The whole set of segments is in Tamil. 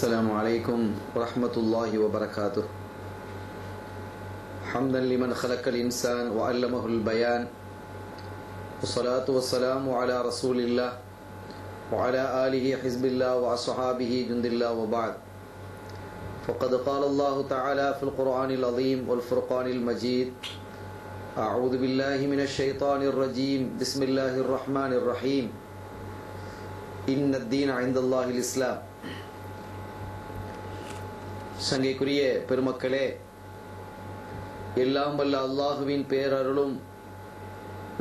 السلام عليكم ورحمة الله وبركاته. حمدا لمن خلق الإنسان وعلمه البيان، والصلاة والسلام على رسول الله وعلى آله حزب الله وأصحابه جند الله وبعد. فقد قال الله تعالى في القرآن العظيم والفرقان المجيد: أعوذ بالله من الشيطان الرجيم، بسم الله الرحمن الرحيم، إن الدين عند الله الإسلام. சங்கைக்குரிய பெருமக்களே, எல்லாம் வல்ல அல்லாஹுவின் பேரருளும்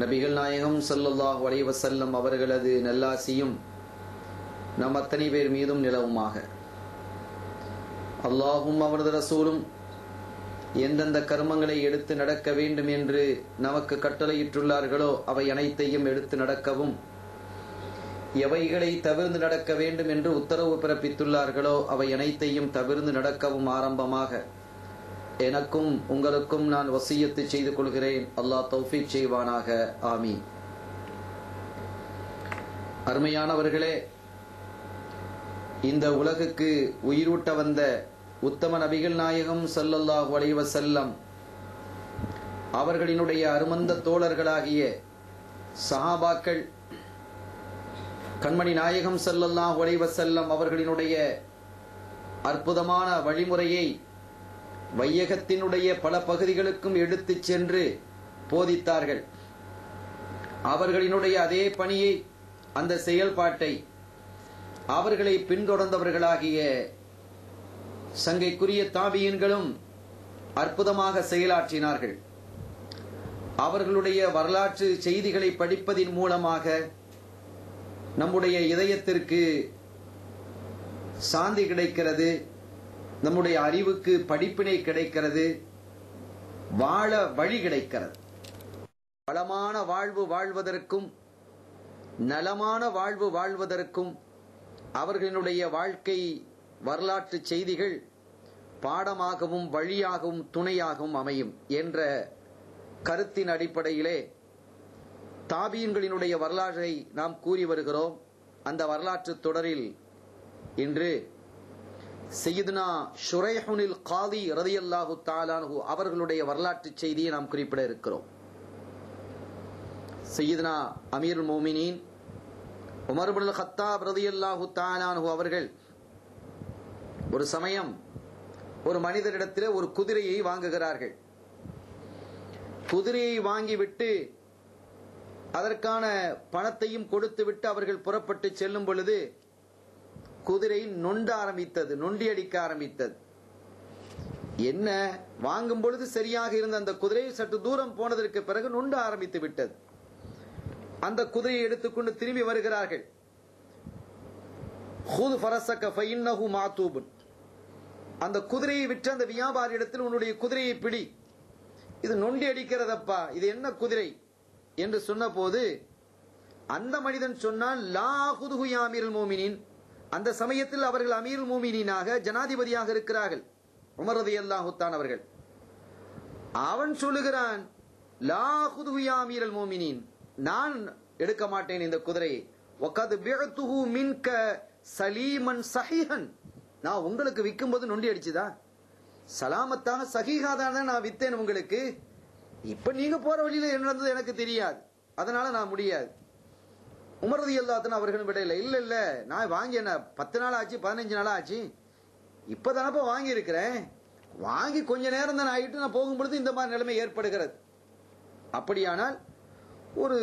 நபிகள் நாயகம் ஸல்லல்லாஹு அலைஹி வஸல்லம் அவர்களது நல்லாசியும் நம் அத்தனை பேர் மீதும் நிலவுமாக. அல்லாஹும் அவனது ரசூலும் எந்தெந்த கர்மங்களை எடுத்து நடக்க வேண்டும் என்று நமக்கு கட்டளையிட்டுள்ளார்களோ அவை அனைத்தையும் எடுத்து நடக்கவும், எவைகளை தவிர்த்து நடக்க வேண்டும் என்று உத்தரவு பிறப்பித்துள்ளார்களோ அவை அனைத்தையும் தவிர்த்து நடக்கவும் ஆரம்பமாக எனக்கும் உங்களுக்கும் நான் வசியத்து செய்து கொள்கிறேன். அல்லாஹ் தௌஃபீக் செய்வானாக. ஆமீன். அருமையானவர்களே, இந்த உலகுக்கு உயிரூட்ட வந்த உத்தம நபிகள் நாயகம் ஸல்லல்லாஹு அலைஹி வஸல்லம் அவர்களினுடைய அருமந்த தோழர்களாகிய சஹாபாக்கள், கண்மணி நாயகம் ஸல்லல்லாஹு அலைஹி வஸல்லம் அவர்களினுடைய அற்புதமான வழிமுறையை வையகத்தினுடைய பல பகுதிகளுக்கும் எடுத்துச் சென்று போதித்தார்கள். அவர்களினுடைய அதே பணியை, அந்த செயல்பாட்டை அவர்களை பின்தொடர்ந்தவர்களாகிய சங்கைக்குரிய தாபியீன்களும் அற்புதமாக செயலாற்றினார்கள். அவர்களுடைய வரலாற்று செய்திகளை படிப்பதின் மூலமாக நம்முடைய இதயத்திற்கு சாந்தி கிடைக்கிறது, நம்முடைய அறிவுக்கு படிப்பினை கிடைக்கிறது, வாழ வழி கிடைக்கிறது. வளமான வாழ்வு வாழ்வதற்கும் நலமான வாழ்வு வாழ்வதற்கும் அவர்களுடைய வாழ்க்கை வரலாற்று செய்திகள் பாடமாகவும் வழியாகவும் துணையாகவும் அமையும் என்ற கருத்தின் அடிப்படையிலே தாபீன்களினுடைய வரலாற்றை நாம் கூறி வருகிறோம். அந்த வரலாற்று தொடரில் இன்று சையதுனா ஷுரைஹுனில் காதி ரலியல்லாஹு தஆலா அன்ஹு அவர்களுடைய வரலாற்று செய்தியை நாம் குறிப்பிட இருக்கிறோம். சையதுனா அமீருல் மோமினீன் உமர் இப்னுல் கத்தாப் ரலியல்லாஹு தஆலா அன்ஹு அவர்கள் ஒரு சமயம் ஒரு மனிதரிடத்தில் ஒரு குதிரையை வாங்குகிறார்கள். குதிரையை வாங்கிவிட்டு அதற்கான பணத்தையும் கொடுத்துவிட்டு அவர்கள் புறப்பட்டு செல்லும் பொழுது குதிரை நொண்ட ஆரம்பித்தது, நொண்டி அடிக்க ஆரம்பித்தது. என்ன, வாங்கும் பொழுது சரியாக இருந்த அந்த குதிரை சற்று தூரம் போனதற்கு பிறகு நொண்ட ஆரம்பித்து விட்டது. அந்த குதிரையை எடுத்துக்கொண்டு திரும்பி வருகிறார்கள். ஹுது ஃபரஸக ஃபஇன்னஹு மாதூபுன், அந்த குதிரையை விற்ற அந்த வியாபாரி இடத்தில் உன்னுடைய குதிரையை பிடி, இது நொண்டி அடிக்கிறதப்பா, இது என்ன குதிரை என்று சொன்ன போது அந்த மனிதன் சொன்னான், லா ஹுதுஹு யா அமீருல் மோமினீன். அந்த சமயத்தில் அவர்கள் அமீருல் மோமினீனாக ஜனாதிபதியாக இருக்கிறார்கள், உமர் ரலியல்லாஹு தஆலா அவர்கள். அவன் சொல்லுகிறான், லா ஹுதுஹு யா அமீருல் மோமினீன், நான் எடுக்க மாட்டேன் இந்த குதிரையை. வகத் பிஅதுஹு மின்க சலீமன் ஸஹீஹன், நான் உங்களுக்கு விக்கும்போது நொண்டி அடிச்சுதா, சலாமத்தாக சஹீஹாதான் நான் வித்தேன் உங்களுக்கு. இப்ப நீங்க போற வழியில என்ன நடந்தது எனக்கு தெரியாது, அதனால நான் முடியாது. உமர் ரலியல்லாஹு தஆலா அவர்கள் விடையில, இல்ல இல்ல, நான் வாங்கி என்ன 10 நாள் ஆச்சு, 15 நாள் ஆச்சு, இப்பதானப்ப வாங்கி இருக்கிறேன், வாங்கி கொஞ்ச நேரம் தான் ஆகிட்டு நான் போகும்பொழுது இந்த மாதிரி நிலைமை ஏற்படுகிறது. அப்படியானால் ஒரு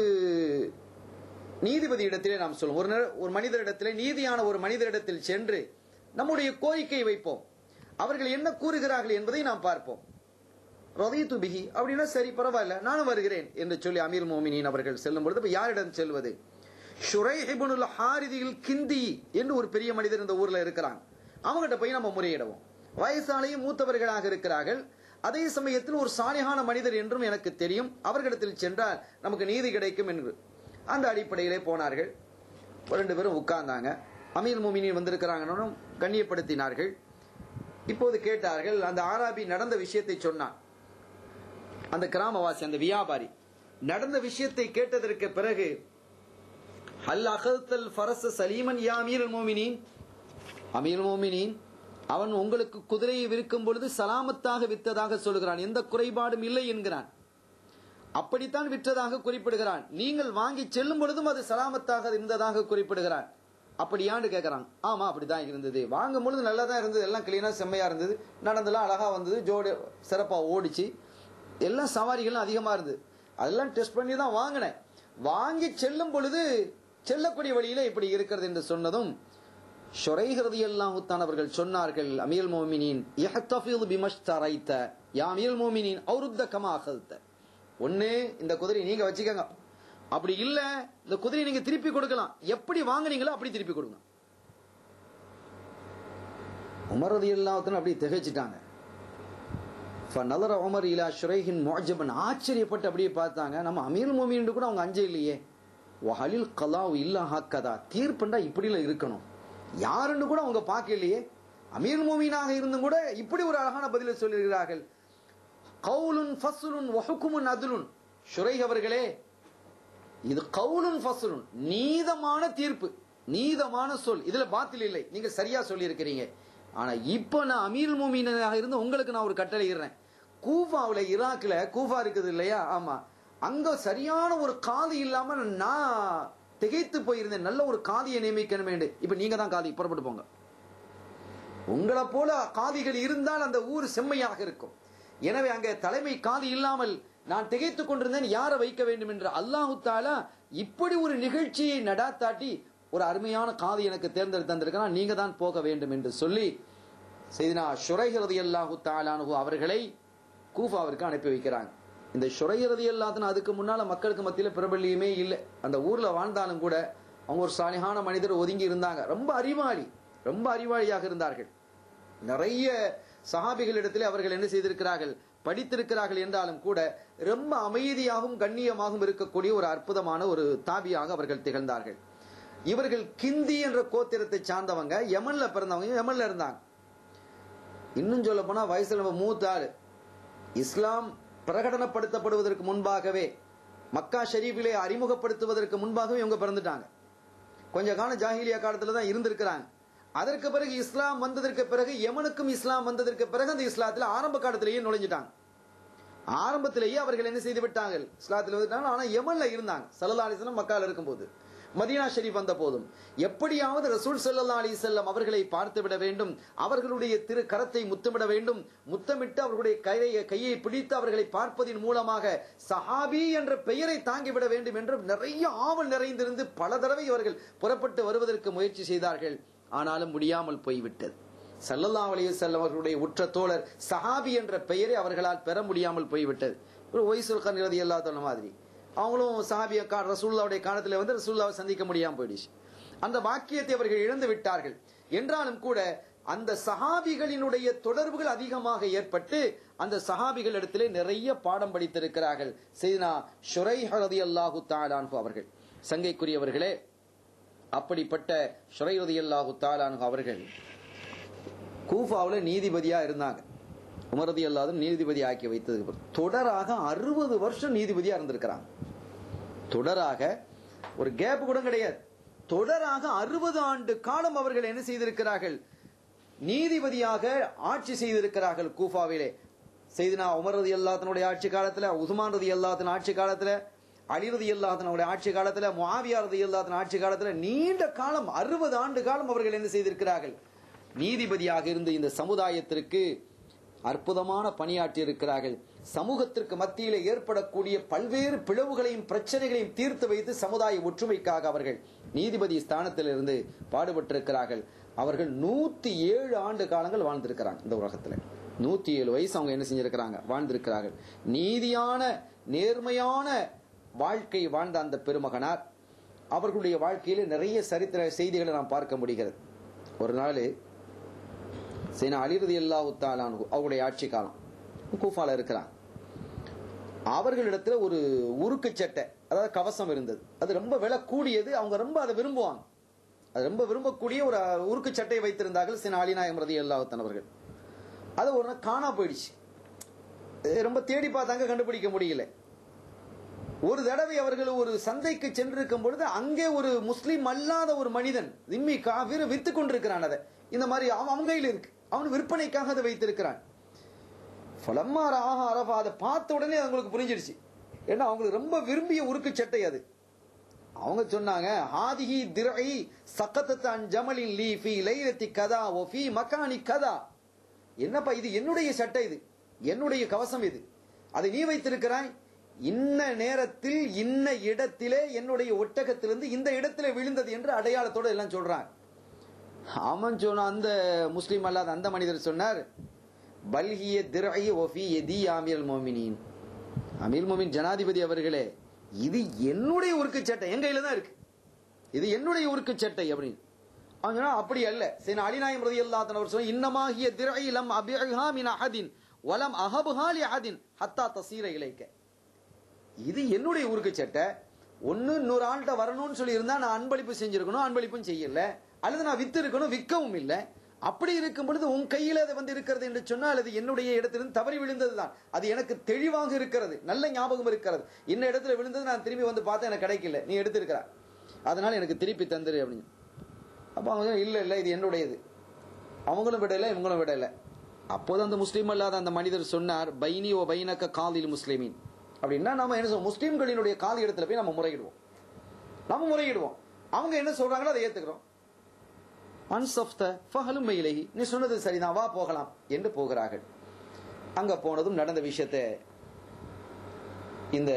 நீதிபதி இடத்திலே நாம் சொல்லுவோம், ஒரு மனிதரிடத்திலே, நீதியான ஒரு மனிதரிடத்தில் சென்று நம்முடைய கோரிக்கை வைப்போம், அவர்கள் என்ன கூறுகிறார்கள் என்பதை நாம் பார்ப்போம். ரதீது பிஹி அப்படின்னா சரி பரவாயில்ல, நானும் வருகிறேன் என்று சொல்லி அமீர் மோமினின் அவர்கள் செல்லும் பொழுது யாரிடம் செல்வது? ஷுரைஹ் இப்னுல் ஹாரிதில் கிந்தி என்று ஒரு பெரிய மனிதர் இந்த ஊர்ல இருக்கிறாங்க, அவங்ககிட்ட போய் நம்ம முறையிடுவோம். வயசாலையும் மூத்தவர்களாக இருக்கிறார்கள், அதே சமயத்தில் ஒரு சாலிஹான மனிதர் என்றும் எனக்கு தெரியும், அவர்களிடத்தில் சென்றால் நமக்கு நீதி கிடைக்கும் என்று அந்த அடிப்படையிலே போனார்கள். 2 பேரும் உட்கார்ந்தாங்க. அமீர் மோமினின் வந்திருக்கிறாங்க, கண்ணியப்படுத்தினார்கள். இப்போது கேட்டார்கள், அந்த ஆராபி நடந்த விஷயத்தை சொன்னான். அந்த கிராமவாசி, அந்த வியாபாரி நடந்த விஷயத்தை கேட்டதற்கு பிறகு, ஹல் அகல்தல் ஃபரஸ சலீமன் யா அமீருல் மோமினீன், அமீருல் மோமினீன் அவன் உங்களுக்கு குதிரையை விற்கும் பொழுது சலாமத்தாக வித்ததாக சொல்கிறான், எந்த குறைபாடும் இல்லை என்கிறான். அப்படித்தான் விற்றதாக குறிப்பிடுகிறான். நீங்கள் வாங்கி செல்லும் பொழுதும் அது சலாமத்தாக இருந்ததாக குறிப்பிடுகிறான். அப்படியான்னு கேட்கறாங்க. ஆமா, அப்படிதான் இருந்தது. வாங்கும் பொழுது நல்லா தான் இருந்தது, எல்லாம் கிளீனா செம்மையா இருந்தது, நடந்தெல்லாம் அழகா வந்தது, ஜோடி சிறப்பா ஓடிச்சு, எல்லாம் சவாரிகளும் அதிகமா இருந்தது, அதெல்லாம் டெஸ்ட் பண்ணி தான் வாங்கினேன். வாங்கி செல்லும் பொழுது செல்லக்கூடிய வழியில இப்படி இருக்கிறது என்று சொன்னதும் ஷுரைஹ் ரலியல்லாஹு தஆலா அவர்கள் சொன்னார்கள், அமீருல் முஃமினீன் இஹ்தஃபிது பிமஷ்தரைத யா அமீருல் முஃமினீன் அவ்ருத்த கமா அகல்த. ஒண்ணு இந்த குதிரை நீங்க வச்சுக்கங்க, அப்படி இல்ல இந்த குதிரையை நீங்க திருப்பி கொடுக்கலாம், எப்படி வாங்குனீங்களோ அப்படி திருப்பி கொடுங்க. உமர் ரலியல்லாஹு தஆலா அப்படி திகைச்சிட்டாங்க. ஃபநதர உமர் இலா ஷுரைஹின் முஅஜபன், ஆச்சரியப்பட்டு அப்படியே பார்த்தாங்க. நம்ம அமீருல் முஃமினீன் கூட அவங்க அஞ்சே இல்லையே. வஹலில் கலாவு இல்லா ஹக்கதா, தீர்ப்புண்டா இப்படில இருக்கணும் யாருன்னு கூட அவங்க பார்க்கலையே. அமீருல் முஃமினீனாக இருந்தும் கூட இப்படி ஒரு அழகான பதிலை சொல்லுகிறார்கள். கவுலுன் ஃபஸ்லுன் வஹுக்குமுன் அத்லுன். ஷுரைஹ் அவர்களே, இது கவுலுன் ஃபஸ்லுன், நீதமான தீர்ப்பு, நீதமான சொல், இதுல பாத்தில் இல்லை, நீங்க சரியா சொல்லி இருக்கிறீங்க. ஆனா இப்ப நான் அமீருல் முஃமினீனாக இருந்து உங்களுக்கு நான் ஒரு கட்டளை இடுறேன். கூஃபாவுல, ஈராக்ல கூஃபா இருக்குது இல்லையா, ஆமா, அங்க சரியான ஒரு காதி இல்லாம நான் திகைத்து போயிருந்தேன். நல்ல ஒரு காதியை நியமிக்கணும். இப்ப நீங்க தான் காதி, புறப்பட்டு போங்க. உங்களை போல காதிகள் இருந்தால் அந்த ஊர் செம்மையாக இருக்கும். எனவே அங்கே தலைமை காதி இல்லாமல் நான் திகைத்துக் கொண்டிருந்தேன், யாரை வைக்க வேண்டும் என்று. அல்லாஹு தஆலா இப்படி ஒரு நிகழ்ச்சியை நடாத்தாட்டி ஒரு அருமையான காதி எனக்கு தேர்ந்தெடுத்து தந்திருக்கிறான், நீங்க தான் போக வேண்டும் என்று சொல்லி செய்தினா ஷுரைஹ் ரலியல்லாஹு தஆலா அன்ஹு அவர்களை கூஃபாவிற்கு அனுப்பி வைக்கிறாங்க. இந்த ஷுரைஹ் ரலியல்லாஹு தஆலா அதுக்கு முன்னால மக்களுக்கு மத்தியில பிரபல்யமே இல்லை. அந்த ஊர்ல வாழ்ந்தாலும் கூட அவங்க ஒரு சாலிஹான மனிதர், ஒதுங்கி இருந்தாங்க. ரொம்ப அறிவாளி, ரொம்ப அறிவாளியாக இருந்தார்கள். நிறைய சஹாபிகளிடத்திலே அவர்கள் என்ன செய்திருக்கிறார்கள், படித்திருக்கிறார்கள் என்றாலும் கூட ரொம்ப அமைதியாகவும் கண்ணியமாகவும் இருக்கக்கூடிய ஒரு அற்புதமான ஒரு தாபியாக அவர்கள் திகழ்ந்தார்கள். இவர்கள் கிந்தி என்ற கோத்திரத்தை சார்ந்தவங்க, யமன்ல பிறந்தவங்க, யமன்ல இருந்தாங்க. இன்னும் சொல்ல போனா வயசுல மூத்த ஆளு. இஸ்லாம் பிரகடனப்படுத்தப்படுவதற்கு முன்பாகவே, மக்கா ஷரீஃபிலே அறிமுகப்படுத்துவதற்கு முன்பாகவே இவங்க பிறந்துட்டாங்க. கொஞ்ச காலம் ஜாஹிலியா காலத்துல தான் இருந்திருக்கிறாங்க. அதற்கு பிறகு இஸ்லாம் வந்ததற்கு பிறகு, யமனுக்கும் இஸ்லாம் வந்ததற்கு பிறகு அந்த இஸ்லாத்துல ஆரம்ப காலத்திலேயே நுழைஞ்சிட்டாங்க. ஆரம்பத்திலேயே அவர்கள் என்ன செய்து விட்டாங்க, இஸ்லாத்தில் வந்துட்டாங்க. ஆனா யமன்ல இருந்தாங்க. ஸல்லல்லாஹு அலைஹி வஸல்லம் மக்கால இருக்கும்போது, மதீனா ஷரீஃப் வந்த போதும் எப்படியாவது ரசூல் ஸல்லல்லாஹு அலைஹி வஸல்லம் அவர்களை பார்த்து விட வேண்டும், அவர்களுடைய திரு கரத்தை முத்தமிட வேண்டும், முத்தமிட்டு அவர்களுடைய கையை பிடித்து அவர்களை பார்ப்பதின் மூலமாக சஹாபி என்ற பெயரை தாங்கிவிட வேண்டும் என்று நிறைய ஆவல் நிறைந்திருந்து பல தடவை இவர்கள் புறப்பட்டு வருவதற்கு முயற்சி செய்தார்கள். ஆனாலும் முடியாமல் போய்விட்டது. ஸல்லல்லாஹு அலைஹி வஸல்லம் அவர்களுடைய உற்ற தோழர் சஹாபி என்ற பெயரை அவர்களால் பெற முடியாமல் போய்விட்டது. ஒரு ஒய்சுல் கர்னி ரலியல்லாஹு தஆலா மாதிரி அவங்களும் சஹாபிய ரசூலுல்லாஹ்வுடைய காலத்தில் வந்து ரசூலுல்லாஹ்வை சந்திக்க முடியாமல் போயிடுச்சு. அந்த பாக்கியத்தை அவர்கள் இழந்து விட்டார்கள். என்றாலும் கூட அந்த சஹாபிகளினுடைய தொடர்புகள் அதிகமாக ஏற்பட்டு அந்த சஹாபிகள் இடத்திலே நிறைய பாடம் படித்திருக்கிறார்கள். செய்தினா ஷுரைஹ் ரலியல்லாஹு தஆலா அன்ஹு அவர்கள். சங்கைக்குரியவர்களே, அப்படிப்பட்ட ஷுரைஹ் ரலியல்லாஹு தஆலா அன்ஹு அவர்கள் கூஃபாவுல நீதிபதியா இருந்தாங்க. உமர் ரலியல்லாஹு அன்ஹு நீதிபதி ஆக்கி வைத்ததுக்கு தொடராக 60 வருஷம் நீதிபதியா இருந்திருக்கிறாங்க. தொடராக ஒரு கேப் கூட கிடையாது. தொடராக 60 ஆண்டு காலம் அவர்கள் என்ன செய்திருக்கிறார்கள், நீதிபதியாக ஆட்சி செய்திருக்கிறார்கள் கூஃபாவிலே. செய்தினா உமர் ரலியல்லாஹு அன்ஹுடைய ஆட்சி காலத்துல, உஸ்மான் ரலியல்லாஹு அன்ஹு ஆட்சி காலத்துல, அலி ரலியல்லாஹு அன்ஹுடைய ஆட்சி காலத்துல, முஆவியா ரலியல்லாஹு அன்ஹு ஆட்சி காலத்துல நீண்ட காலம் 60 ஆண்டு காலம் அவர்கள் என்ன செய்திருக்கிறார்கள், நீதிபதியாக இருந்து இந்த சமுதாயத்திற்கு அற்புதமான பணியாற்றி இருக்கிறார்கள். சமூகத்திற்கு மத்தியிலே ஏற்படக்கூடிய பல்வேறு பிளவுகளையும் பிரச்சனைகளையும் தீர்த்து வைத்து சமுதாய ஒற்றுமைக்காக அவர்கள் நீதிபதி ஸ்தானத்திலிருந்து பாடுபட்டிருக்கிறார்கள். அவர்கள் 107 ஆண்டு காலங்கள் வாழ்ந்திருக்கிறாங்க இந்த உலகத்தில். 107 வயசு அவங்க என்ன செஞ்சிருக்கிறாங்க, வாழ்ந்திருக்கிறார்கள். நீதியான நேர்மையான வாழ்க்கை வாழ்ந்த அந்த பெருமகனார் அவர்களுடைய வாழ்க்கையில நிறைய சரித்திர செய்திகளை நாம் பார்க்க முடிகிறது. ஒரு நாள் சைனா அலி ரலியல்லாஹு தஆலா அன்ஹு அவருடைய ஆட்சி காலம் கூஃபால இருக்கிறாங்க. அவர்களிடத்துல ஒரு உருக்கு சட்டை, அதாவது கவசம் இருந்தது. அது ரொம்ப விலை கூடியது, அவங்க ரொம்ப அதை விரும்புவாங்க. அது ரொம்ப விரும்பக்கூடிய ஒரு உருக்கு சட்டை வைத்திருந்தார்கள் சைனா அலி நாயகம் ரலியல்லாஹு தஆலா அவர்கள். அது ஒரு நாள் காணா போயிடுச்சு. ரொம்ப தேடி பார்த்தாங்க, கண்டுபிடிக்க முடியல. ஒரு தடவை அவர்கள் ஒரு சந்தைக்கு சென்றிருக்கும் பொழுது அங்கே ஒரு முஸ்லிம் அல்லாத ஒரு மனிதன் திம்மி காஃபிர் வித்து கொண்டிருக்கிறான். அதை இந்த மாதிரி அவங்க கையில் இருக்கு. அவன் விற்பனைக்காக அதை வைத்திருக்கிறான். அதை பார்த்த உடனே அவங்களுக்கு புரிஞ்சிருச்சு. ஏன்னா அவங்களுக்கு ரொம்ப விரும்பிய உருக்கு சட்டை அது. அவங்க சொன்னாங்க, ஹாதிஹி திர்இ சகதத் அன் ஜமலின் லீ ஃபீ லைலத்தி கதா வ ஃபீ மகானி கதா. என்னப்பா இது, என்னுடைய சட்டை, இது என்னுடைய கவசம், இது அதை நீ வைத்திருக்கிறாய், இன்ன நேரத்தில் இன்ன இடத்திலே என்னுடைய ஒட்டகத்திலிருந்து இந்த இடத்திலே விழுந்தது என்று அடையாளத்தோடு எல்லாம் சொல்றாங்க. அவன் சொன்ன அந்த முஸ்லீம் அல்லாத அந்த மனிதர் சொன்னார், பல்ஹிய திர்இ வ ஃபீ யதி அமீருல் முஃமினீன். அமீருல் முஃமினீன் ஜனாதிபதி அவர்களே, இது என்னுடைய உருக்கு சட்டை, என் கையில தான் இருக்கு, இது என்னுடைய உருக்கு சட்டை அப்படின்னு. அவன் சொன்னா அப்படி அல்ல. சரி, அலிநாயம் ரலியல்லாஹு அன்ஹு அவர் சொன்ன, இன்னமாஹிய திர்இ லம் அபிஹா மின் அஹதின் வலம் அஹபஹா லி அஹதின் ஹத்தா தஸீர இலைக்க. இது என்னுடைய உருக்கு சட்டை, ஒன்னு இன்னொரு ஆள்கிட்ட வரணும்னு சொல்லி இருந்தா நான் அன்பளிப்பு செஞ்சிருக்கணும், அன்பளிப்பும் செய்யல, அல்லது நான் வித்து இருக்கணும், விற்கவும் இல்லை. அப்படி இருக்கும் பொழுது உன் கையில அது வந்து இருக்கிறது என்று சொன்னால் அது என்னுடைய இடத்திலிருந்து தவறி விழுந்ததுதான். அது எனக்கு தெளிவாக இருக்கிறது, நல்ல ஞாபகம் இருக்கிறது. இன்ன இடத்துல விழுந்தது, நான் திரும்பி வந்து பார்த்தா எனக்கு கிடைக்கல, நீ எடுத்திருக்கிற, அதனால எனக்கு திருப்பி தந்துரு அப்படின்னு. அப்ப அவங்க இல்ல இல்ல இது என்னுடையது. அவங்களும் விடல, இவங்களும் விடல. அப்போது அந்த முஸ்லீம் அல்லாத அந்த மனிதர் சொன்னார், பைனி ஓ பைனக்க காலில் முஸ்லிமின் அப்படின்னா நம்ம என்ன சொல்லுவோம், முஸ்லீம்களினுடைய காலி இடத்துல போய் நம்ம முறையிடுவோம். அவங்க என்ன சொல்றாங்களோ அதை ஏத்துக்கிறோம். நீ சொன்னது சரிதான், வா போகலாம் என்று போகிறார்கள். அங்க போனதும் நடந்த விஷயத்தை இந்த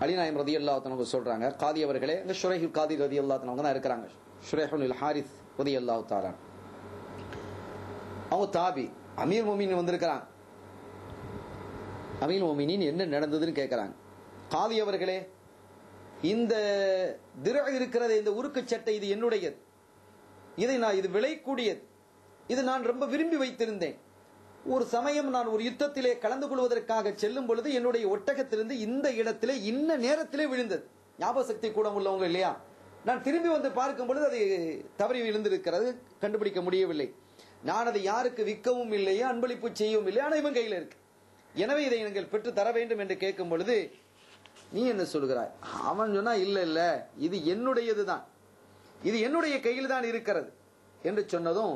அலிநாயம் ரலியல்லாஹு அன்ஹு சொல்றாங்க. காதி அவர்களே, இந்த ஷுரைஹ் காதி ரலியல்லாஹு அன்ஹு தான் இருக்கிறாங்க. ஷுரைஹுல் ஹாரிஸ் ரலியல்லாஹு தஆலா அவங்க தாபி. அமீர் மோமினின் வந்திருக்கிறாங்க. அமீர் மோமினின் என்ன நடந்ததுன்னு கேட்கிறாங்க. காதி அவர்களே, இந்த திர்அ இருக்கிறது, இந்த உருக்கு சட்டை, இது என்னுடையது, இதை நான், இது விலை கூடியது, இது நான் ரொம்ப விரும்பி வைத்திருந்தேன். ஒரு சமயம் நான் ஒரு யுத்தத்திலே கலந்து கொள்வதற்காக செல்லும் பொழுது என்னுடைய ஒட்டகத்திலிருந்து இந்த இடத்திலே இன்ன நேரத்திலே விழுந்தது. ஞாபக சக்தி கூட உள்ளவங்க இல்லையா, நான் திரும்பி வந்து பார்க்கும் பொழுது அது தவறி விழுந்திருக்கிறது, கண்டுபிடிக்க முடியவில்லை. நான் அதை யாருக்கு விற்கவும் இல்லையே, அன்பளிப்பு செய்யவும் இல்லை, ஆனால் இவன் கையில் இருக்கு. எனவே இதை நீங்கள் பெற்று தர வேண்டும் என்று கேட்கும் பொழுது நீ என்ன சொல்கிறாய்? அவன் சொன்னா, இல்ல இல்ல இது என்னுடையதுதான், இது என்னுடைய கையில் தான் இருக்கிறது என்று சொன்னதும்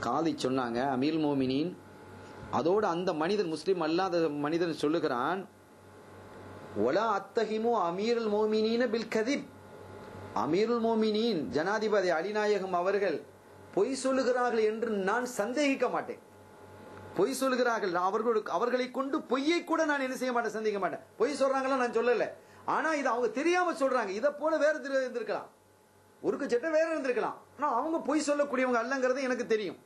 காதி சொன்னாங்க, அமீர் மோமினின் அதோடு அந்த மனிதன், முஸ்லிம் அல்லாத மனிதன் சொல்லுகிறான், ஒலா அத்தஹிமு அமீருல் மோமினீன பில் கதிப். அமீருல் மோமினின் ஜனாதிபதி அலிநாயகம் அவர்கள் பொய் சொல்லுகிறார்கள் என்று நான் சந்தேகிக்க மாட்டேன். பொய் சொல்லுகிறார்கள், அவர்களை கொண்டு பொய்யை கூட நான் என்ன செய்ய மாட்டேன், சந்தேகிக்க மாட்டேன். பொய் சொல்றாங்களா நான் சொல்லல, ஆனா இது அவங்க தெரியாம சொல்றாங்க. இதை போல வேற இருந்திருக்கலாம், உருக்கு சட்டை வேற இருந்திருக்கலாம், ஆனா அவங்க பொய் சொல்லக்கூடியவங்க அல்லங்கிறது எனக்கு தெரியும்.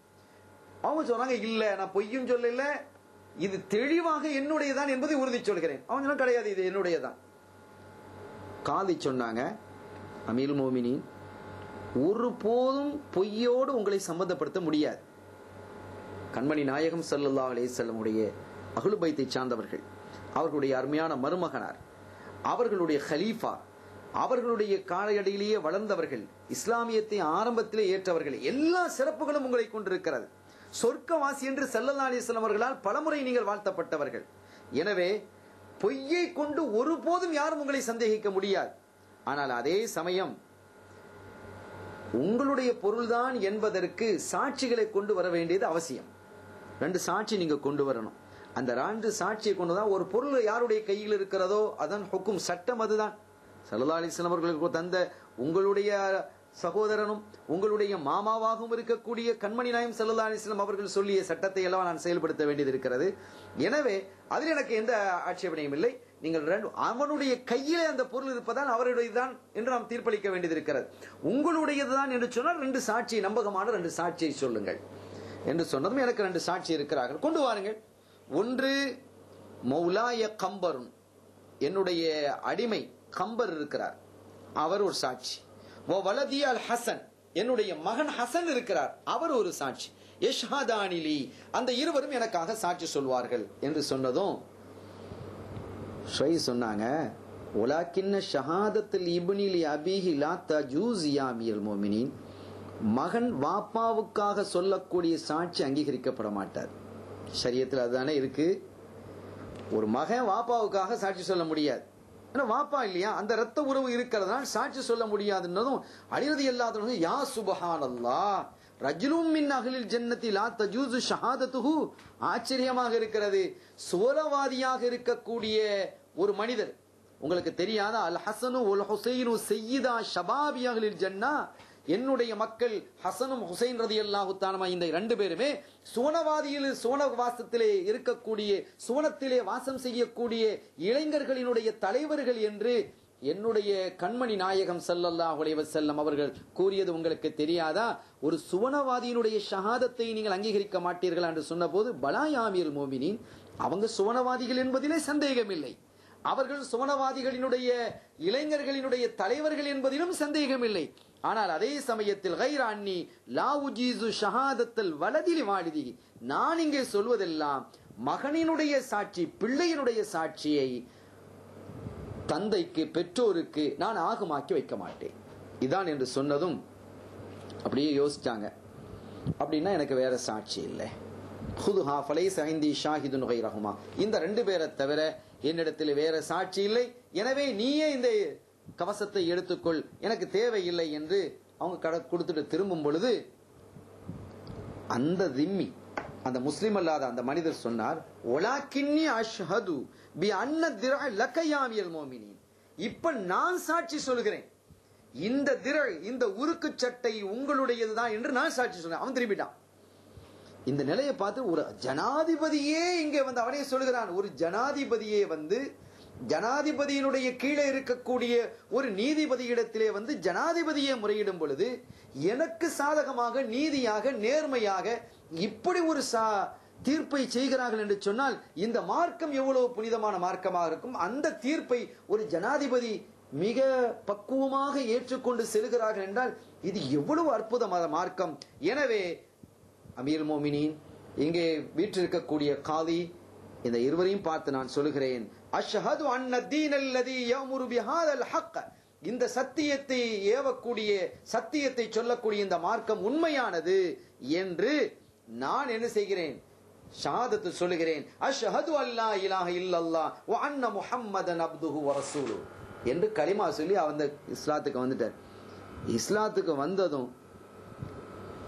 அவங்க சொன்னாங்க, இல்ல நான் பொய்யும் சொல்லல, இது தெளிவாக என்னுடையதான் என்பதை உறுதி சொல்கிறேன். அவங்க சொன்னா, கிடையாது இது என்னுடையதான். காதி சொன்னாங்க, அமீர் மோமினின் ஒரு போதும் பொய்யோடு உங்களை சம்பந்தப்படுத்த முடியாது. கண்மணி நாயகம் ஸல்லல்லாஹு அலைஹி வஸல்லம் உடைய அஹ்லு பைத்தை சார்ந்தவர்கள், அவர்களுடைய அருமையான மருமகனார், அவர்களுடைய ஹலீஃபா, அவர்களுடைய காலையடியிலேயே வளர்ந்தவர்கள், இஸ்லாமியத்தை ஆரம்பத்திலே ஏற்றவர்கள், எல்லா சிறப்புகளும் உங்களை கொண்டிருக்கிறது. சொர்க்கவாசி என்று ஸல்லல்லாஹு அலைஹி வஸல்லம் அவர்களால் பலமுறை நீங்கள் வாழ்த்தப்பட்டவர்கள். எனவே பொய்யை கொண்டு ஒருபோதும் யாரும் உங்களை சந்தேகிக்க முடியாது. ஆனால் அதே சமயம் உங்களுடைய பொருள்தான் என்பதற்கு சாட்சிகளை கொண்டு வர வேண்டியது அவசியம். 2 சாட்சி நீங்க கொண்டு வரணும். அந்த 2 சாட்சியை கொண்டுதான் ஒரு பொருள் யாருடைய கையில் இருக்கிறதோ அதன் ஹுக்கும், சட்டம் அதுதான். ஸல்லல்லாஹு அலைஹி வஸல்லம் அவர்களுக்கு தந்த உங்களுடைய சகோதரனும் உங்களுடைய மாமாவாகவும் இருக்கக்கூடிய கண்மணி நாயம் ஸல்லல்லாஹு அலைஹி வஸல்லம் அவர்கள் சொல்லிய சட்டத்தை எல்லாம் நான் செயல்படுத்த வேண்டியது இருக்கிறது. எனவே அதில் எனக்கு எந்த ஆட்சேபனையும் இல்லை. நீங்கள் அவனுடைய கையிலே அந்த பொருள் இருப்பதால் அவருடையதுதான் என்று நாம் தீர்ப்பளிக்க வேண்டியது இருக்கிறது. உங்களுடையதுதான் என்று சொன்னால் 2 சாட்சி, நம்பகமான 2 சாட்சியை சொல்லுங்கள் என்று சொன்னதும் எனக்கு 2 சாட்சி இருக்கிறார்கள், கொண்டு வாருங்கள். ஒன்று, மௌலாய கம்பருன், என்னுடைய அடிமை கம்பர் இருக்கிறார், அவர் ஒரு சாட்சி. வலதி அல் ஹசன், என்னுடைய மகன் ஹசன் இருக்கிறார், அவர் ஒரு சாட்சி. யஷ்ஹதானிலி, அந்த இருவரும் எனக்காக சாட்சி சொல்வார்கள் என்று சொன்னதும் சொன்னாங்க, உலாக்கின்ன ஷஹாதத்தில் இப்னிலி அபிஹி லா தஜூஸ் யா அமீருல் முஃமினீன். மகன் வாப்பாவுக்காக சொல்லக்கூடிய சாட்சி அங்கீகரிக்கப்பட மாட்டார். ஷரியத்தில் அதுதானே இருக்கு. ஒரு மகன் வாப்பாவுக்காக சாட்சி சொல்ல முடியாது, வாப்பா இல்லையா, அந்த ரத்த உறவு இருக்கிறதுனால சாட்சி சொல்ல முடியாதுன்னதும் அலி ரலியல்லாஹு அன்ஹு, யா சுப்ஹானல்லாஹ், ரஜுலும் மின் அஹ்லில் ஜன்னதி லா தஜூஸு ஷஹாதத்துஹு. ஆச்சரியமாக இருக்கிறது. சுவனவாதியாக இருக்கக்கூடிய ஒரு மனிதர், உங்களுக்கு தெரியாத அல் ஹசனு வல் ஹுசைனு சய்யிதா ஷபாபி அஹ்லில் ஜன்னா, என்னுடைய மக்கள் ஹசனும் ஹுசைன் ரலியல்லாஹு தஆலா இந்த இரண்டு பேருமே சுவனவாதியில் சுவனவாசத்திலே இருக்கக்கூடிய, சுவனத்திலே வாசம் செய்யக்கூடிய இளைஞர்களினுடைய தலைவர்கள் என்று என்னுடைய கண்மணி நாயகம் ஸல்லல்லாஹு அலைஹி வஸல்லம் அவர்கள் கூறியது உங்களுக்கு தெரியாதா? ஒரு சுவனவாதியினுடைய ஷஹாதத்தை நீங்கள் அங்கீகரிக்க மாட்டீர்களா என்று சொன்னபோது, பலா யா அமீருல் மோமினீன், அவங்க சுவனவாதிகள் என்பதிலே சந்தேகமில்லை, அவர்கள் சுவனவாதிகளினுடைய இளைஞர்களினுடைய தலைவர்கள் என்பதிலும் சந்தேகமில்லை. ஆனால் அதே சமயத்தில் கைர அன்னி லா உஜீசு ஷஹாதத்தல் வலதிலி வாலிதிஹி, நான் இங்கே சொல்வதெல்லாம் மகனினுடைய சாட்சி, பிள்ளையினுடைய சாட்சியை தந்தைக்கு, பெற்றோருக்கு நான் ஆகமாக்கி வைக்க மாட்டேன். இதான் என்று சொன்னதும் அப்படியே யோசிச்சாங்க. அப்படின்னா எனக்கு வேற சாட்சி இல்லை. ஹுதுஹா ஃபலைஸ இந்தி ஷாஹிதுன் கைரஹுமா, இந்த ரெண்டு பேரை தவிர என்னிடத்தில் வேற சாட்சி இல்லை, எனவே நீயே இந்த கவசத்தை எடுத்துக்கொள், எனக்கு தேவையில்லை என்று அவங்க கொடுத்துட்டு திரும்பும் பொழுது அந்த திம்மி, அந்த முஸ்லிம் அல்லாத அந்த மனிதர் சொன்னார், ஒலாக்கின்னி அஷ்ஹது பி அன்ன திரஅ லக யா அமீருல் மோமினீன், இப்ப நான் சாட்சி சொல்கிறேன், இந்த திரள், இந்த உருக்கு சட்டை உங்களுடையதுதான் என்று நான் சாட்சி சொல்றேன். அவன் திரும்பிட்டான். இந்த நிலையை பார்த்து ஒரு ஜனாதிபதியே இங்கே வந்து அவனே சொல்கிறான், ஒரு ஜனாதிபதியே வந்து ஜனாதிபதியினுடைய கீழே இருக்கக்கூடிய ஒரு நீதிபதியிடத்திலே வந்து ஜனாதிபதியே முறையிடும் பொழுது எனக்கு சாதகமாக, நீதியாக, நேர்மையாக இப்படி ஒரு தீர்ப்பை செய்கிறார்கள் என்று சொன்னால் இந்த மார்க்கம் எவ்வளவு புனிதமான மார்க்கமாக இருக்கும். அந்த தீர்ப்பை ஒரு ஜனாதிபதி மிக பக்குவமாக ஏற்றுக்கொண்டு செல்கிறார்கள் என்றால் இது எவ்வளவு அற்புதமான மார்க்கம். எனவே அமீருல் மோமினீன், இங்கே வீற்றிருக்கக்கூடிய காதி, இந்த இருவரையும் பார்த்து நான் சொல்கிறேன், அஷ்ஹது அன்ன தீனல்லதி யஅமுரு பிஹாதல் ஹக், இந்த சத்தியத்தை ஏவக்கூடிய, சத்தியத்தை சொல்லக்கூடிய இந்த மார்க்கம் உண்மையானது என்று நான் என்ன செய்கிறேன், ஷஹாதத்து சொல்லுகிறேன். அஷ்ஹது அல்லா இலாஹ இல்லல்லாஹ் வ அன்ன முஹம்மதன் அப்துஹு வ ரசூலுஹு என்று கலிமா சொல்லி அந்த இஸ்லாத்துக்கு வந்துட்டார். இஸ்லாத்துக்கு வந்ததும்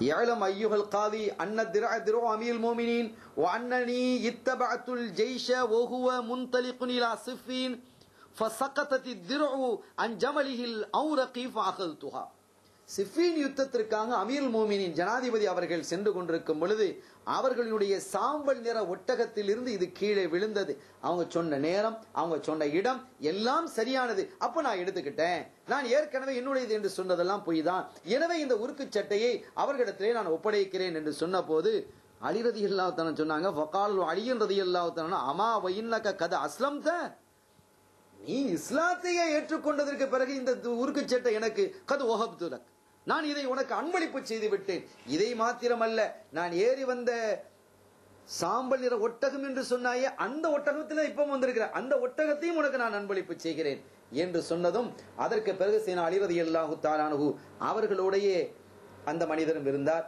يعلم أيها القاضي أن الدرع درع أمير المؤمنين وأنني اتبعت الجيش وهو منطلق إلى صفين فسقطت الدرع عن جمله الأورق فأخذتها. சிஃபீன் யுத்தத்திற்காக அமீருல் மோமினின் ஜனாதிபதி அவர்கள் சென்று கொண்டிருக்கும் பொழுது அவர்களுடைய சாம்பல் நிற ஒட்டகத்தில் இருந்து இது கீழே விழுந்தது. அவங்க சொன்ன நேரம், அவங்க சொன்ன இடம் எல்லாம் சரியானது. அப்ப நான் எடுத்துக்கிட்டேன். நான் ஏற்கனவே என்னுடையது என்று சொன்னதெல்லாம் பொய் தான். எனவே இந்த உருக்கு சட்டையை அவர்களிடத்திலே நான் ஒப்படைக்கிறேன் என்று சொன்ன போது அலி ரலியல்லாஹு தஆலா சொன்னாங்க, ஃபகால் அலி ரலியல்லாஹு தஆலா அமா வஇன்னக கத அஸ்லம்த, நீ இஸ்லாத்தையே ஏற்றுக்கொண்டதற்கு பிறகு இந்த உருக்கு சட்டை எனக்கு கது வஹப்துலக், நான் இதை உனக்கு அன்பளிப்பு செய்து விட்டேன். இதை மாத்திரமல்ல, நான் ஏறி வந்த சாம்பல் நிற ஒட்டகம் என்று சொன்னாயே, அந்த ஒட்டகத்தில் இப்ப வந்திருக்கிற அந்த ஒட்டகத்தையும் உனக்கு நான் அன்பளிப்பு செய்கிறேன் என்று சொன்னதும் அதற்கு பிறகு சீனா அலி ரலியல்லாஹு தஆலா அன்ஹு அவர்களுடைய அந்த மனிதரும் இருந்தார்.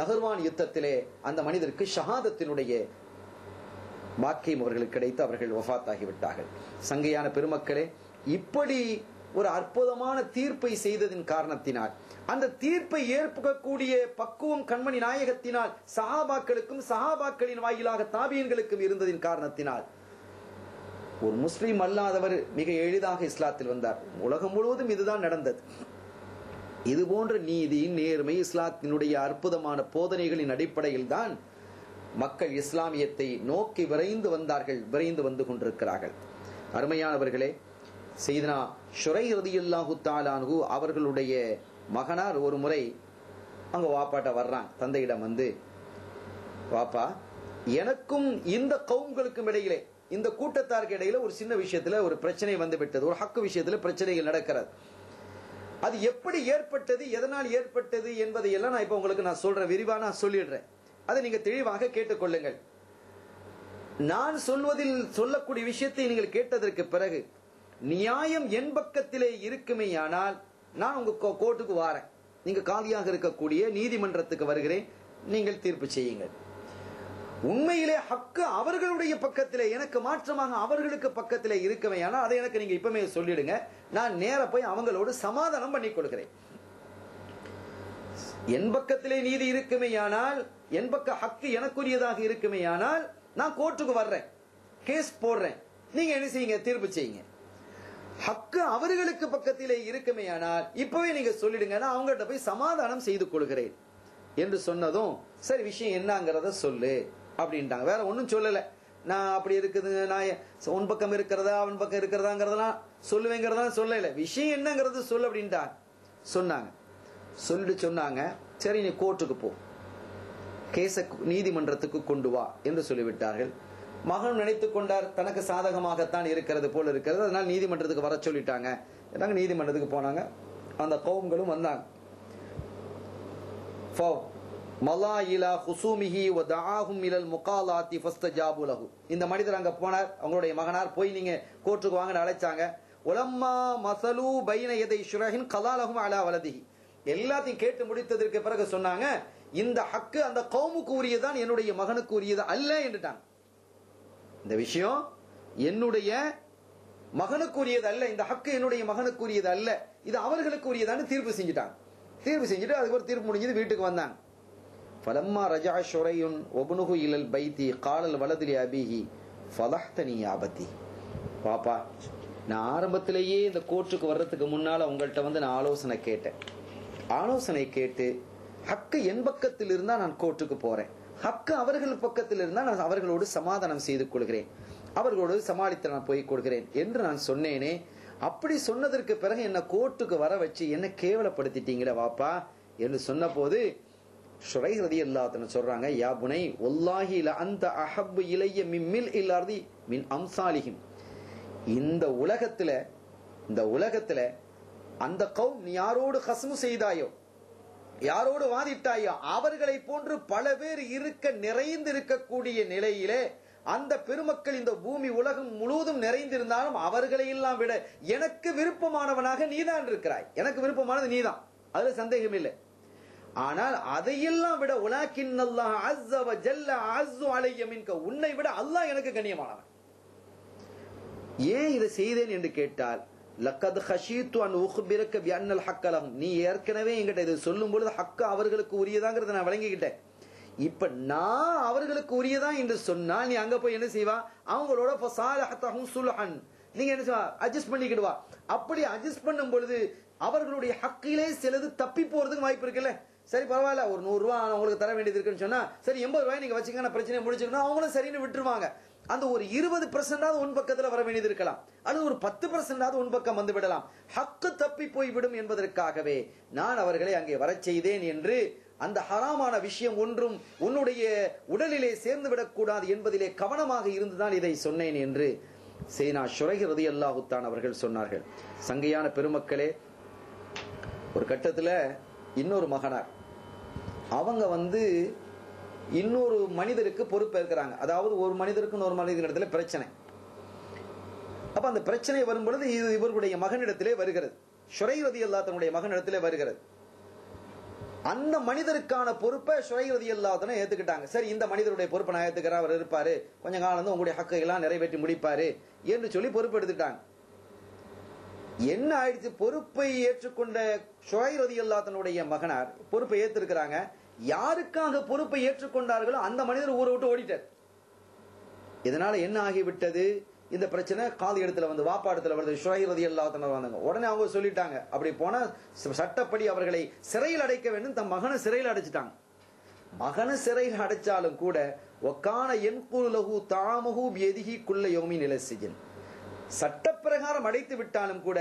நஹர்வான் யுத்தத்திலே அந்த மனிதருக்கு ஷஹாதத்தினுடைய பாக்கியம் அவர்களுக்கு கிடைத்து அவர்கள் வஃபாத் ஆகிவிட்டார்கள். சங்கையான பெருமக்களே, இப்படி ஒரு அற்புதமான தீர்ப்பை செய்ததின் காரணத்தினால், அந்த தீர்ப்பை ஏற்கக்கூடிய பக்குவம் கண்மணி நாயகத்தினால் சஹாபாக்களுக்கும் சஹாபாக்களின் வாயிலாக தாபியன்களுக்கும் இருந்ததின் காரணத்தினால் ஒரு முஸ்லிம் அல்லாதவர் மிக எளிதாக இஸ்லாத்தில் வந்தார். உலகம் முழுவதும் இதுதான் நடந்தது. இது போன்ற நீதி, நேர்மை, இஸ்லாத்தினுடைய அற்புதமான போதனைகளின் அடிப்படையில் தான் மக்கள் இஸ்லாமியத்தை நோக்கி விரைந்து வந்தார்கள், விரைந்து வந்து கொண்டிருக்கிறார்கள். அருமையானவர்களே, சையதுனா ஷுரை ரலியல்லாஹு தஆலா அன்ஹு அவர்களுடைய மகனார் ஒரு முறை அங்க வாப்பாட்ட வர்றாங்க. தந்தையிடம் வந்து, வாப்பா, எனக்கும் இந்த கவும்களுக்கும் இடையிலே, இந்த கூட்டத்தாருக்கு இடையில ஒரு சின்ன விஷயத்துல ஒரு பிரச்சனை வந்து விட்டது, ஒரு ஹக்கு விஷயத்துல பிரச்சனைகள் நடக்கிறது. அது எப்படி ஏற்பட்டது, எதனால் ஏற்பட்டது என்பதை எல்லாம் நான் இப்ப உங்களுக்கு நான் சொல்றேன், விரிவா நான் சொல்லிடுறேன். அதை நீங்க தெளிவாக கேட்டுக்கொள்ளுங்கள். நான் சொல்வதில் சொல்லக்கூடிய விஷயத்தை நீங்கள் கேட்டதற்கு பிறகு நியாயம் என் பக்கத்திலே இருக்குமேயானால் நான் உங்க கோர்ட்டுக்கு வாரேன், நீங்க காதியாக இருக்கக்கூடிய நீதிமன்றத்துக்கு வருகிறேன், நீங்கள் தீர்ப்பு செய்யுங்கள். உண்மையிலே ஹக்கு அவர்களுடைய பக்கத்திலே, எனக்கு மாற்றமாக அவர்களுக்கு பக்கத்திலே இருக்குமேயானால் அதை எனக்கு நீங்க இப்பமே சொல்லிடுங்க, நான் நேர போய் அவங்களோடு சமாதானம் பண்ணி கொடுக்கிறேன். என் பக்கத்திலே நீதி இருக்குமேயானால், என் பக்க ஹக்கு எனக்குரியதாக இருக்குமேயானால் நான் கோர்ட்டுக்கு வர்றேன், கேஸ் போடுறேன், நீங்க என்ன செய்யுங்க, தீர்ப்பு செய்யுங்க. ஹக்கு அவர்களுக்கு பக்கத்திலே இருக்குமேயானால் இப்பவே நீங்க சொல்லிடுங்க, நான் அவங்கள்ட்ட போய் சமாதானம் செய்து கொள்கிறேன் என்று சொன்னதும், சரி விஷயம் என்னங்கிறத சொல்லு அப்படின்ட்டாங்க. வேற ஒன்னும் சொல்லல. நான் அப்படி இருக்குது, நான் உன் பக்கம் இருக்கிறதா அவன் பக்கம் இருக்கிறதாங்கிறதெல்லாம் சொல்லுவேங்கிறதா சொல்லல, விஷயம் என்னங்கிறது சொல்லு அப்படின்ட்டாங்க. சொன்னாங்க. சொல்லிட்டு சொன்னாங்க, சரி நீ கோர்ட்டுக்கு போ, கேச நீதிமன்றத்துக்கு கொண்டு வா என்று சொல்லிவிட்டார்கள். மகன் நினைத்துக் கொண்டார் தனக்கு சாதகமாகத்தான் இருக்கிறது போல இருக்கிறது, அதனால நீதிமன்றத்துக்கு வர சொல்லிட்டாங்க. நீதிமன்றத்துக்கு போனாங்க. அந்த கவும்களும் வந்தாங்க. இந்த மனிதர் அங்க போனார், அவங்களுடைய மகனார் போய் நீங்க கோர்ட்டுக்கு வாங்க அழைச்சாங்க. உலம்மா மசலு பைன எதை ஷுரஹின் கலாலஹும் அலா வலதிஹி, எல்லாத்தையும் கேட்டு முடித்ததற்கு பிறகு சொன்னாங்க, இந்த ஹக்கு அந்த கவுமுக்கு உரியதான், என்னுடைய மகனுக்கு உரியது அல்ல என்றுட்டாங்க. இந்த விஷயம் என்னுடைய மகனுக்கு உரியது அல்ல, இந்த ஹக்கு என்னுடைய மகனுக்கு உரியது அல்ல, இது அவர்களுக்கு உரியதான்னு தீர்ப்பு செஞ்சுட்டாங்க. தீர்ப்பு செஞ்சுட்டு அதுக்கு ஒரு தீர்ப்பு முடிஞ்சது, வீட்டுக்கு வந்தாங்க. ஃபலம்மா ரஜா ஷுரையுன் வப்னுஹு இலல் பைத்தி காலல் வலது அபிஹி ஃபலஹ்தனி யாபதி. பாப்பா, நான் ஆரம்பத்திலேயே இந்த கோர்ட்டுக்கு வர்றதுக்கு முன்னால உங்கள்கிட்ட வந்து நான் ஆலோசனை கேட்டேன். ஆலோசனை கேட்டு ஹக்கு என் பக்கத்தில் இருந்தா நான் கோர்ட்டுக்கு போறேன், ஹக்கு அவர்கள் பக்கத்தில் இருந்தா நான் அவர்களோடு சமாதானம் செய்து கொள்கிறேன், அவர்களோடு சமாளித்து நான் போய் கொடுக்கிறேன் என்று நான் சொன்னேனே. அப்படி சொன்னதற்கு பிறகு என்ன கோர்ட்டுக்கு வர வச்சு என்ன கேவலப்படுத்திட்டீங்களே வாப்பா என்று சொன்ன போது ஷுரைஹ் ரலியல்லாஹு அன்ஹு சொல்றாங்க, யா புனை வல்லாஹி ல அன்த அஹப்பு இலைய மின் மில்இல் அர்தி மின் அம்சாலிஹிம். இந்த உலகத்துல அந்த கௌம் நீ யாரோடு கஸ்மு செய்தாயோ, யாரோடு வாதிட்டாயோ, அவர்களை போன்று பல பேர் நிறைந்திருக்கக்கூடிய நிலையிலே அந்த பெருமக்கள் இந்த பூமி உலகம் முழுவதும் நிறைந்திருந்தாலும் அவர்களை எல்லாம் விட எனக்கு விருப்பமானவனாக நீதான் இருக்கிறாய், எனக்கு விருப்பமானது நீதான், அதுல சந்தேகம் இல்லை. ஆனால் அதையெல்லாம் விட உலகின்னல்லாஹ் அஸ்ஸ வ ஜல்ல அஸ்ஸு அலைய மின்க, உன்னை விட அல்லாஹ் எனக்கு கண்ணியமானவன். ஏன் இதை செய்தேன் என்று கேட்டால், லக்கத் ஹஷீத்து அன் உக்பிரக பிஅன்னல் ஹக்க லஹும், நீ ஏற்கனவே என்கிட்ட இதை சொல்லும் பொழுது ஹக்கு அவர்களுக்கு உரியதாங்கிறத நான் விளங்கிக்கிட்டேன். இப்ப நான் அவர்களுக்கு உரியதான் என்று சொன்னால் நீ அங்க போய் என்ன செய்வா, அவங்களோட ஃபஸாலஹதஹும் சுல்ஹன், நீங்க என்ன செய்வா, அட்ஜஸ்ட் பண்ணிக்கிடுவா. அப்படி அட்ஜஸ்ட் பண்ணும் பொழுது அவர்களுடைய ஹக்கிலே சிலது தப்பி போறதுக்கு வாய்ப்பு இருக்குல்ல. சரி பரவாயில்ல, ஒரு 100 ரூபாய் உங்களுக்கு தர வேண்டியது இருக்குன்னு சொன்னா, சரி 80 ரூபாய் நீங்க வச்சுக்க, நான் பிரச்சனை முடிச்சுக்கணும், அவங்களும் சரின்னு விட்டுருவாங்க. அந்த ஒரு 20% உன் பக்கத்துல வர வேண்டியது இருக்கலாம், அல்லது ஒரு 10% உன் பக்கம் வந்து விடலாம், ஹக்கு தப்பி போய் விடும் என்பதற்காகவே நான் அவர்களை அங்கே வர செய்தேன் என்று, அந்த ஹராமான விஷயம் ஒன்றும் உன்னுடைய உடலிலே சேர்ந்து விடக்கூடாது என்பதிலே கவனமாக இருந்துதான் இதை சொன்னேன் என்று சையதுனா ஷுரைஹ் ரலியல்லாஹு தஆலா அவர்கள் சொன்னார்கள். சங்கையான பெருமக்களே, ஒரு கட்டத்துல இன்னொரு மகனார் அவங்க இன்னொரு மனிதருக்கு பொறுப்பேற்கிறாங்க. அதாவது ஒரு மனிதருக்கு ஒரு மனிதனிடத்துல பிரச்சனை. அப்ப அந்த பிரச்சனை வரும் பொழுது இது இவர்களுடைய மகனிடத்திலே வருகிறது, ஷுரைஹ் ரலியல்லாஹு தன்னுடைய மகனிடத்திலே வருகிறது. அந்த மனிதருக்கான பொறுப்பை ஷுரைஹ் ரலியல்லாஹு தஆலா ஏத்துக்கிட்டாங்க. சரி, இந்த மனிதருடைய பொறுப்பை நான் ஏத்துக்கிறேன், அவர் இருப்பாரு, கொஞ்ச காலம் உங்களுடைய ஹக்கை எல்லாம் நிறைவேற்றி முடிப்பாரு என்று சொல்லி பொறுப்பு எடுத்துட்டாங்க. என்ன ஆயிடுச்சு, பொறுப்பை ஏற்றுக்கொண்ட ஷுரைஹ் ரலியல்லாஹு தன்னுடைய மகனார் பொறுப்பை ஏற்றிருக்கிறாங்க. யாருக்காக பொறுப்பை ஏற்றுக்கொண்டார்களோ அந்த மனிதர் ஊரை விட்டு ஓடிட்டார். இதனால என்ன ஆகிவிட்டது, இந்த பிரச்சனை காதி இடத்துல வாப்பா இடத்துல வருது. ஷுரைஹ் ரலியல்லாஹு தஆலா வந்தாங்க. உடனே அவங்க சொல்லிட்டாங்க, அப்படி போனா சட்டப்படி அவர்களை சிறையில் அடைக்க வேண்டும். தம் மகனை சிறையில் அடைச்சிட்டாங்க. மகனை சிறையில் அடைச்சாலும் கூட வக்கான யன்குலு லஹு தஆமுஹு பியதிஹி குல்ல யௌமின் இலா சிஜன், சட்டப்பிரகாரம் அடைத்து விட்டாலும் கூட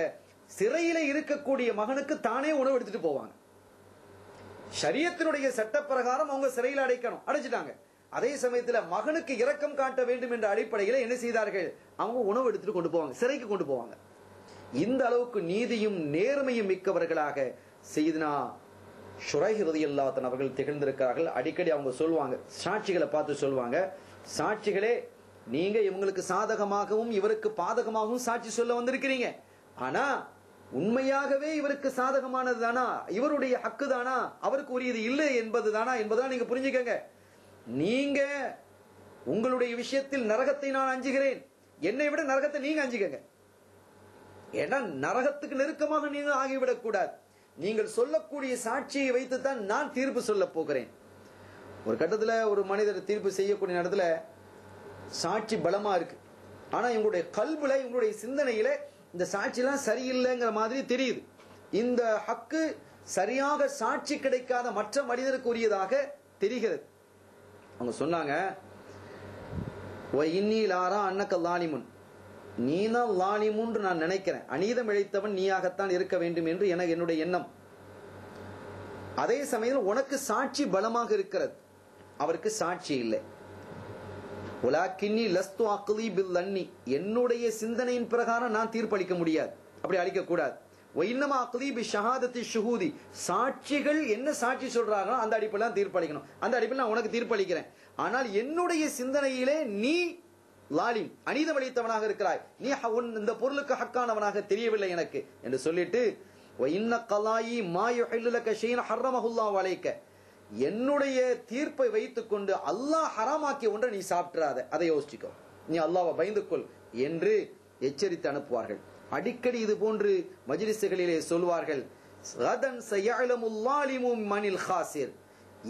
சிறையில இருக்கக்கூடிய மகனுக்கு தானே உணவு எடுத்துட்டு போவாங்க. ஷரியத்தினுடைய சட்டப்பிரகாரம் அவங்க சிறையில் அடைக்கணும், அடைச்சிட்டாங்க. அதே சமயத்தில் மகனுக்கு இரக்கம் காட்ட வேண்டும் என்ற அடிப்படையில் என்ன செய்தார்கள், அவங்க உணவு எடுத்துட்டு கொண்டு போவாங்க, சிறைக்கு கொண்டு போவாங்க. இந்த அளவுக்கு நீதியும் நேர்மையும் மிக்கவர்களாக சையதுனா ஷுரைஹ் ரலியல்லாஹு தஆலா அவர்கள் திகழ்ந்திருக்கிறார்கள். அடிக்கடி அவங்க சொல்லுவாங்க, சாட்சிகளை பார்த்து சொல்லுவாங்க, சாட்சிகளே நீங்க இவங்களுக்கு சாதகமாகவும் இவருக்கு பாதகமாகவும் சாட்சி சொல்ல வந்திருக்கிறீங்க, ஆனா உண்மையாகவே இவருக்கு சாதகமானது தானா, இவருடைய ஹக்கு தானா, அவருக்கு உரியது இல்லை என்பது தானா என்பதெல்லாம் நீங்க புரிஞ்சுக்கங்க. நீங்க உங்களுடைய விஷயத்தில் நரகத்தை நான் அஞ்சுகிறேன், என்னை விட நரகத்தை நீங்க அஞ்சுக்கங்க. ஏன்னா நரகத்துக்கு நெருக்கமாக நீங்க ஆகிவிடக் கூடாது. நீங்கள் சொல்லக்கூடிய சாட்சியை வைத்துத்தான் நான் தீர்ப்பு சொல்ல போகிறேன். ஒரு கட்டத்துல ஒரு மனிதர் தீர்ப்பு செய்யக்கூடிய நேரத்துல சாட்சி பலமா இருக்கு, ஆனா இவங்களுடைய கல்புல இவங்களுடைய சிந்தனையில இந்த சாட்சி எல்லாம் சரியில்லைங்கிற மாதிரி தெரியுது. இந்த ஹக்கு சரியாக சாட்சி கிடைக்காத மற்ற மனிதருக்கு உரியதாக தெரிகிறது. அவங்க சொன்னாங்க, நீதான் லாலிமுன்னு நான் நினைக்கிறேன், அநீதம் இழைத்தவன் நீயாகத்தான் இருக்க வேண்டும் என்று எனக்கு என்னுடைய எண்ணம். அதே சமயம் உனக்கு சாட்சி பலமாக இருக்கிறது, அவருக்கு சாட்சி இல்லை. என்னுடைய சிந்தனையின் பிரகாரம் நான் தீர்ப்பளிக்க முடியாது, அப்படி அளிக்க கூடாது. சாட்சிகள் என்ன சாட்சி சொல்றாங்களோ அந்த அடிப்படையில் தீர்ப்பளிக்கணும், அந்த அடிப்படையில் நான் உனக்கு தீர்ப்பளிக்கிறேன். ஆனால் என்னுடைய சிந்தனையிலே நீ லாலிம் அநீதம் இழைத்தவனாக இருக்கிறாய், நீ இந்த பொருளுக்கு ஹக்கானவனாக தெரியவில்லை எனக்கு என்று சொல்லிட்டு, என்னுடைய தீர்ப்பை வைத்துக் கொண்டு அல்லாஹ் ஹராமாக்கிய ஒன்றை நீ சாப்பிடாத, அதை யோசிச்சுக்கோ, நீ அல்லாஹ்வை பயந்து கொள் என்று எச்சரித்து அனுப்புவார்கள். அடிக்கடி இது போன்று மஜ்லிஸ்களிலே சொல்வார்கள்,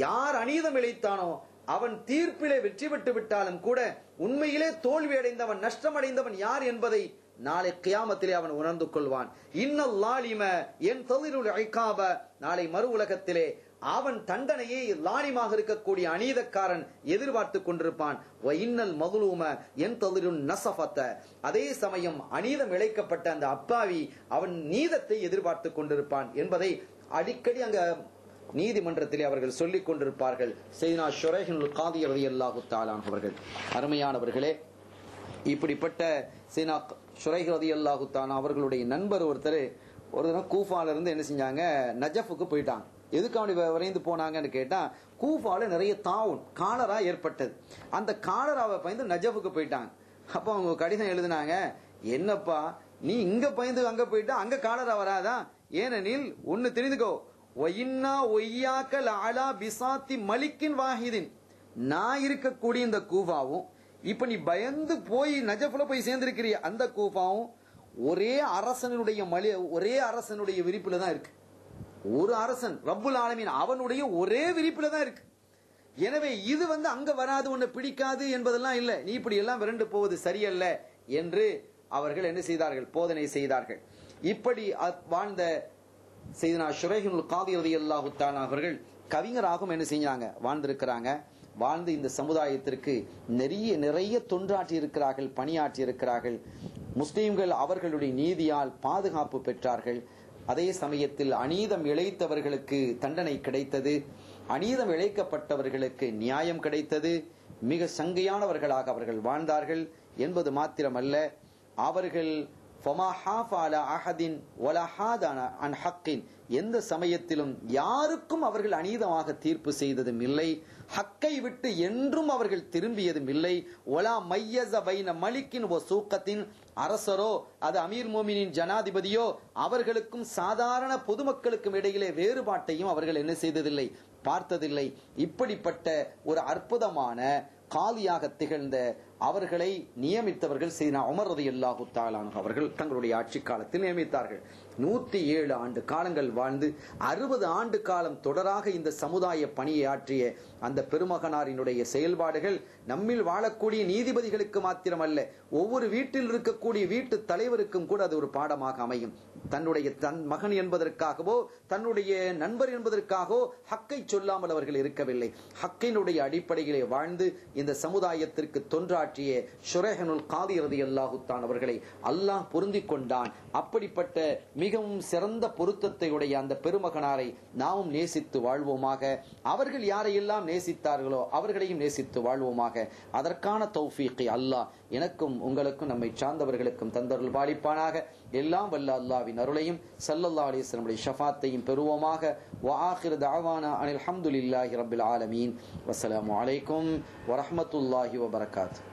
யார் அநீதம் இழைத்தானோ அவன் தீர்ப்பிலே வெற்றி பெற்று விட்டாலும் கூட உண்மையிலே தோல்வி அடைந்தவன் நஷ்டம் அடைந்தவன் யார் என்பதை நாளை கியாமத்திலே அவன் உணர்ந்து கொள்வான். நாளை மறு உலகத்திலே அவன் தண்டனையை லாலிமாக இருக்கக்கூடிய அநீதக்காரன் எதிர்பார்த்து கொண்டிருப்பான். அதே சமயம் அநீதம் இழைக்கப்பட்ட அந்த அப்பாவி அவன் நீதத்தை எதிர்பார்த்து கொண்டிருப்பான் என்பதை அடிக்கடி அங்க நீதிமன்றத்திலே அவர்கள் சொல்லிக் கொண்டிருப்பார்கள். சையதுனா ஷுரைஹுல் காதி ரலியல்லாஹு தஆலா அவர்கள். அருமையானவர்களே, இப்படிப்பட்ட சையதுனா ஷுரைஹ் ரலியல்லாஹு தஆலா அவர்களுடைய நண்பர் ஒருத்தர் ஒரு தினம் கூஃபால இருந்து என்ன செஞ்சாங்க, நஜஃபுக்கு போயிட்டாங்க. எதுக்கு அப்படி விரைந்து போனாங்கன்னு கேட்டா, கூஃபால நிறைய தாவுன் காலரா ஏற்பட்டது. அந்த காலராவை பயந்து நஜஃபுக்கு போயிட்டாங்க. அப்ப அவங்க கடிதம் எழுதினாங்க, என்னப்பா நீ இங்க பயந்து அங்க போயிட்டா அங்க காலரா வராதா? ஏனெனில் ஒன்னு தெரிந்துக்கோ, மலிக்கின் வாஹிதின், நான் இருக்கக்கூடிய இந்த கூஃபாவும் இப்ப நீ பயந்து போய் நஜஃப்ல போய் சேர்ந்திருக்கிறிய அந்த கூஃபாவும் ஒரே அரசனுடைய விரிப்புல தான் இருக்கு. ஒரு அரசன் ரப்புல் ஆலமீன் அவனுடைய ஒரே விரிப்புல தான் இருக்கு. எனவே இது அங்க வராது, உன்னை பிடிக்காது என்பதெல்லாம் இல்ல, நீ இப்படி எல்லாம் விரண்டு போவது சரியல்ல என்று அவர்கள் என்ன செய்தார்கள், போதனை செய்தார்கள். இப்படி வாழ்ந்த சையதுனா ஷுரைஹுல் காதி ரலியல்லாஹு தஆலா அவர்கள் கவிஞராகவும் என்ன செஞ்சாங்க, வாழ்ந்திருக்கிறாங்க. வாழ்ந்து இந்த சமுதாயத்திற்கு நிறைய தொண்டாற்றி இருக்கிறார்கள், பணியாற்றி இருக்கிறார்கள். முஸ்லிம்கள் அவர்களுடைய நீதியால் பாதுகாப்பு பெற்றார்கள். அதே சமயத்தில் அநீதம் இழைத்தவர்களுக்கு தண்டனை கிடைத்தது, அநீதம் இழைக்கப்பட்டவர்களுக்கு நியாயம் கிடைத்தது. மிக சங்கையானவர்களாக அவர்கள் வாழ்ந்தார்கள் என்பது மாத்திரமல்ல, அவர்கள் எந்த சமயத்திலும் யாருக்கும் அவர்கள் அநீதமாக தீர்ப்பு செய்ததும் இல்லை, ஹக்கை விட்டு என்றும் அவர்கள் திரும்பியதும் இல்லை. ஒலா மையஸ பைன மலிக்கின் வ சூக்கத்தின், அரசரோ அது அமீர் மோமினின் ஜனாதிபதியோ அவர்களுக்கும் சாதாரண பொதுமக்களுக்கும் இடையிலே வேறுபாட்டையும் அவர்கள் என்ன செய்ததில்லை, பார்த்ததில்லை. இப்படிப்பட்ட ஒரு அற்புதமான காலியாக திகழ்ந்த அவர்களை நியமித்தவர்கள் சையதுனா உமர் ரலியல்லாஹு தஆலா அவர்கள் தங்களுடைய ஆட்சி காலத்தில் நியமித்தார்கள். 107 ஆண்டு காலங்கள் வாழ்ந்து 60 ஆண்டு காலம் தொடராக இந்த சமுதாய பணியை ஆற்றிய அந்த பெருமகனாரினுடைய செயல்பாடுகள் நம்மில் வாழக்கூடிய நீதிபதிகளுக்கு மாத்திரமல்ல, ஒவ்வொரு வீட்டில் இருக்கக்கூடிய வீட்டு தலைவருக்கும் கூட அது ஒரு பாடமாக அமையும். தன்னுடைய மகன் என்பதற்காகவோ தன்னுடைய நண்பர் என்பதற்காகவோ ஹக்கை சொல்லாமல் அவர்கள் இருக்கவில்லை. ஹக்கினுடைய அடிப்படையிலே வாழ்ந்து இந்த சமுதாயத்திற்கு தொன்றாற்றிய ஷுரைஹுல் காதி ரலியல்லாஹு தஆலா அவர்களை அல்லாஹ் பொருந்திக் கொண்டான். அப்படிப்பட்ட மிகவும் சிறந்த பொருத்தத்தை உடைய அந்த பெருமகனாரை நாமும் நேசித்து வாழ்வோமாக. அவர்கள் யாரையெல்லாம் நேசித்தார்களோ அவர்களையும் நேசித்து வாழ்வோமாக. அதற்கான தௌஃபீக்கை அல்லாஹ் எனக்கும் உங்களுக்கும் நம்மை சார்ந்தவர்களுக்கும் தந்தருள் பாலிப்பானாக. எல்லாம் வல்ல அல்லாஹ்வின் அருளையும் ஸல்லல்லாஹு அலைஹி வஸல்லம் ஷஃபாத்தையும் பெறுவோமாக. வ ஆகிரு தஅவானா அனில் ஹம்துலில்லாஹி ரப்பில் ஆலமீன். வஸ்ஸலாமு அலைக்கும் வ ரஹ்மத்துல்லாஹி வ பரகாத்துஹு.